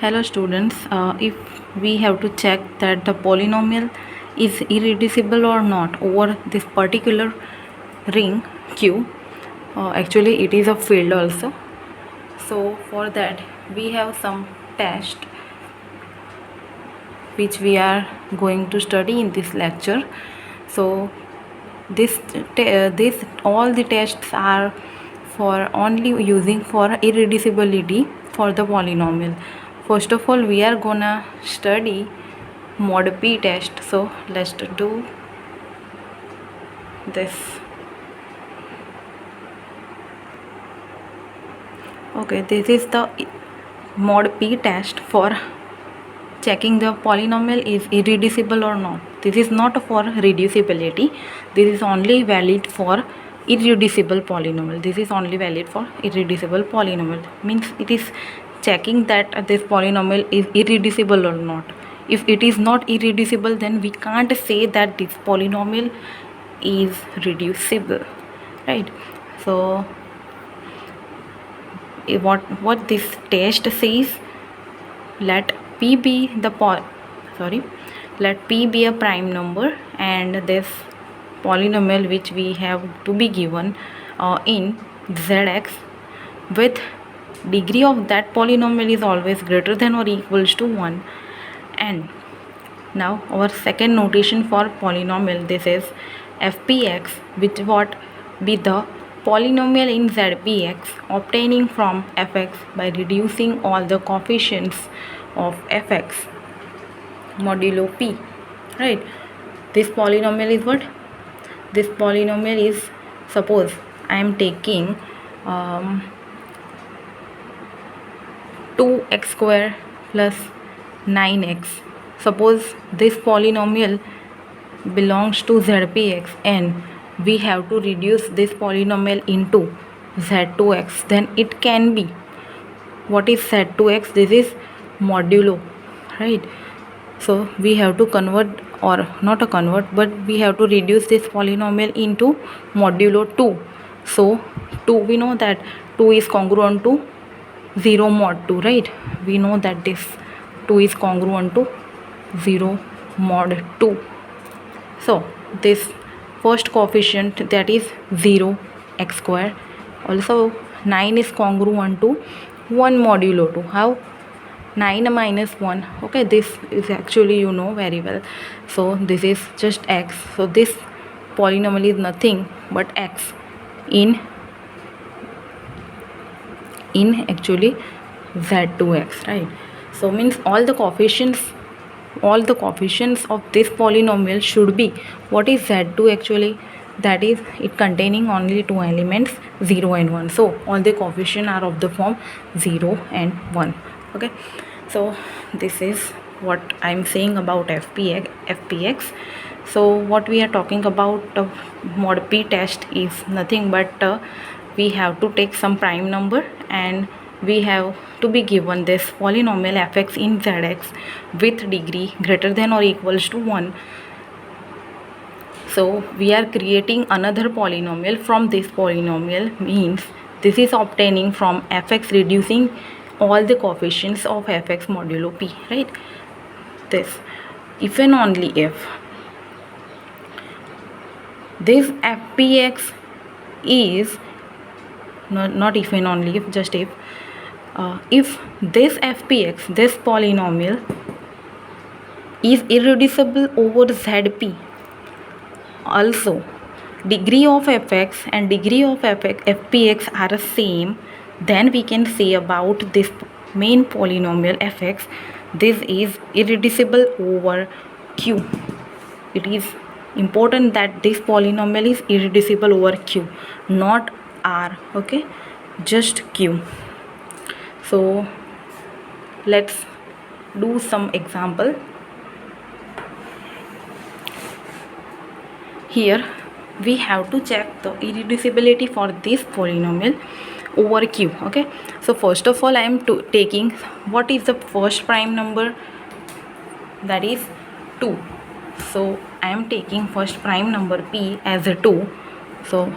Hello students, if we have to check that the polynomial is irreducible or not over this particular ring Q, actually it is a field also. So for that we have some test which we are going to study in this lecture. So this all the tests are for only using for irreducibility for the polynomial. First of all, we are gonna study mod p test. So let's do this. Okay, this is the mod p test for checking the polynomial is irreducible or not. This is not for reducibility. This is only valid for irreducible polynomial. This is only valid for irreducible polynomial. Means it is checking that this polynomial is irreducible or not. If it is not irreducible, then we can't say that this polynomial is reducible, right? So what this test says, let p be let p be a prime number, and this polynomial which we have to be given in zx with degree of that polynomial is always greater than or equals to 1. And now our second notation for polynomial, this is fpx, which what be the polynomial in zpx obtaining from fx by reducing all the coefficients of fx modulo p, right? This polynomial is what? This polynomial is, suppose I am taking 2x square plus 9x. Suppose this polynomial belongs to zpx and we have to reduce this polynomial into z2x, then it can be, what is z2x? This is modulo, right? So we have to convert, or not a convert, but we have to reduce this polynomial into modulo 2. So 2, we know that 2 is congruent to 0 mod 2, right? We know that this 2 is congruent to 0 mod 2. So this first coefficient, that is 0 x square, also 9 is congruent to 1 modulo 2. How? 9 minus 1. Okay, this is actually you know very well. So this is just x. So this polynomial is nothing but x in actually z2x, right? So means all the coefficients of this polynomial should be, what is z2 actually? That is, it containing only two elements, 0 and 1. So all the coefficients are of the form 0 and 1. Okay, so this is what I'm saying about fpx. So what we are talking about mod p test is nothing but we have to take some prime number and we have to be given this polynomial fx in zx with degree greater than or equals to 1. So we are creating another polynomial from this polynomial, means this is obtaining from fx reducing all the coefficients of fx modulo p, right? This, if and only if this fpx is not if and only if, just if this fpx, this polynomial is irreducible over zp, also degree of fx and degree of fpx are same, then we can say about this main polynomial fx, this is irreducible over q. It is important that this polynomial is irreducible over q, not r, okay, just q. So let's do some example. Here we have to check the irreducibility for this polynomial over q. Okay, so first of all I am taking, what is the first prime number? That is 2. So I am taking first prime number p as a 2. So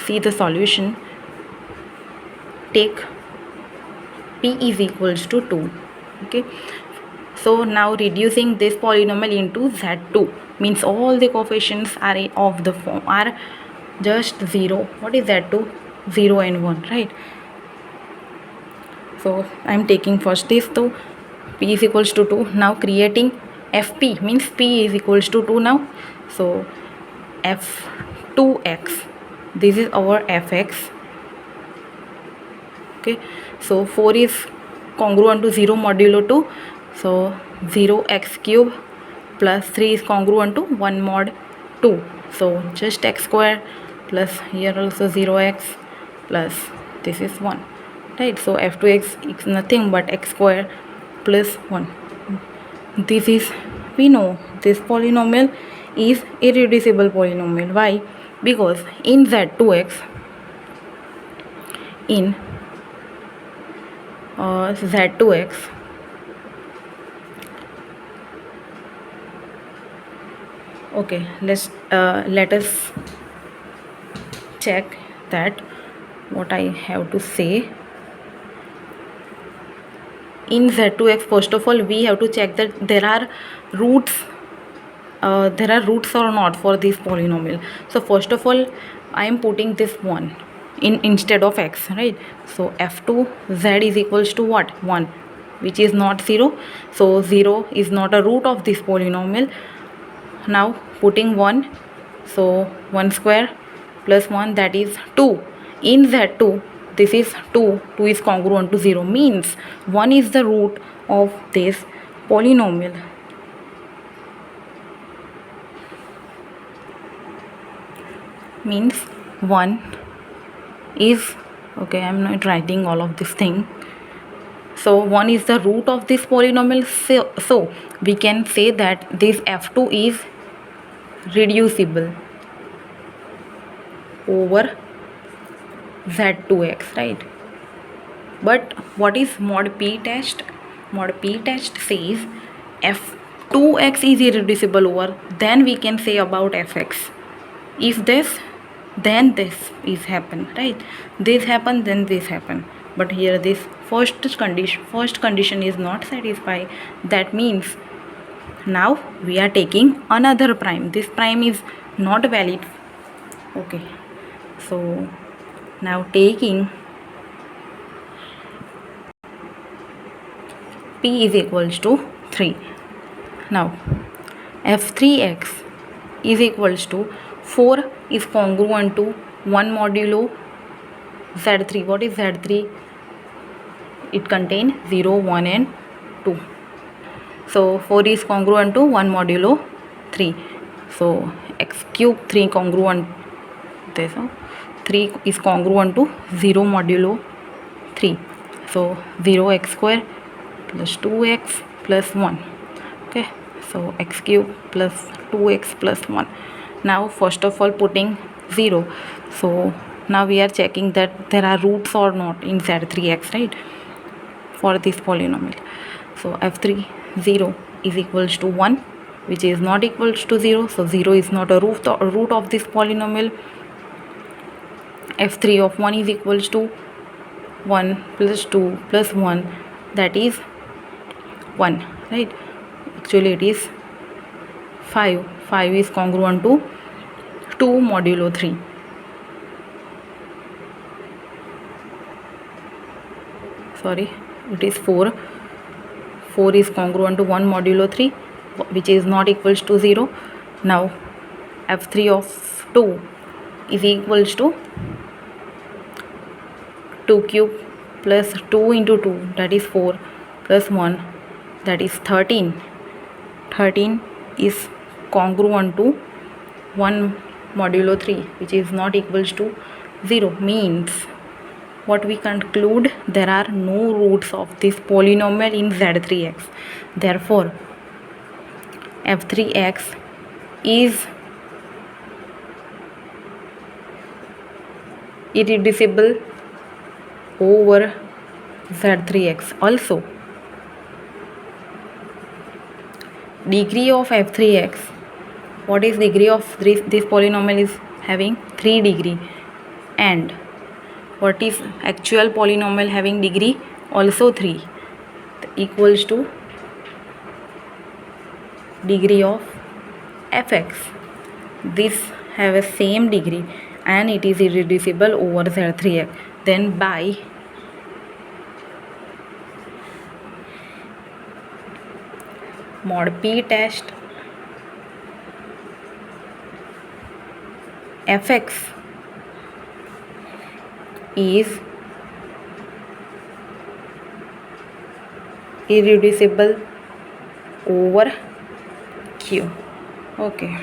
see the solution. Take p is equals to 2. Okay, so now reducing this polynomial into Z2 means all the coefficients are of the form are just 0. What is Z2? 0 and 1, right? So I am taking first this, so p is equals to 2. Now creating fp means p is equals to 2 now. So f2x, this is our fx. Okay, so 4 is congruent to 0 modulo 2, so 0x cube plus 3 is congruent to 1 mod 2, so just x square plus here also 0x plus this is 1, right? So f2x is nothing but x square plus 1. This is, we know this polynomial is irreducible polynomial. Why? Because in z2x, in z2x, okay, let us check that what I have to say. In z2x, first of all we have to check that there are roots or not for this polynomial. So first of all I am putting this 1 in instead of x, right? So f2z is equals to what? 1, which is not 0, so 0 is not a root of this polynomial. Now putting 1, so 1 square plus 1, that is 2. In z2 this is 2 is congruent to 0, means 1 is the root of this polynomial. Means 1 is, okay, I am not writing all of this thing. So 1 is the root of this polynomial, so we can say that this f2 is reducible over z2x, right? But what is mod p test? Mod p test says f2x is irreducible over, then we can say about fx. If this, then this is happen, right? This happen, then this happen. But here this first condition is not satisfied. That means now we are taking another prime. This prime is not valid. Okay, so now taking p is equals to 3. Now f3x is equals to 4 is congruent to 1 modulo z3. What is z3? It contains 0, 1 and 2. So 4 is congruent to 1 modulo 3. So x cube 3 congruent, this 3 is congruent to 0 modulo 3. So 0x square plus 2x plus 1. Okay, so x cube plus 2x plus 1. Now first of all putting 0. So now we are checking that there are roots or not in z3x, right, for this polynomial. So f3 0 is equals to 1, which is not equals to 0, so 0 is not a root of this polynomial. f3 of 1 is equals to 1 plus 2 plus 1, that is 1, right? Actually it is 5. 5 is congruent to 2 modulo 3. Sorry, it is 4. 4 is congruent to 1 modulo 3, which is not equals to 0. Now f3 of 2 is equals to 2 cube plus 2 into 2, that is 4, plus 1, that is 13. 13 is congruent to 1 modulo 3, which is not equals to 0. Means what we conclude, there are no roots of this polynomial in z3x. Therefore f3x is irreducible over z3x. Also degree of f3x, what is degree of this polynomial is having 3 degree, and what is actual polynomial having degree also 3. equals to degree of fx. This have a same degree and it is irreducible over Z3x. Then by mod p test fx is irreducible over q. Okay.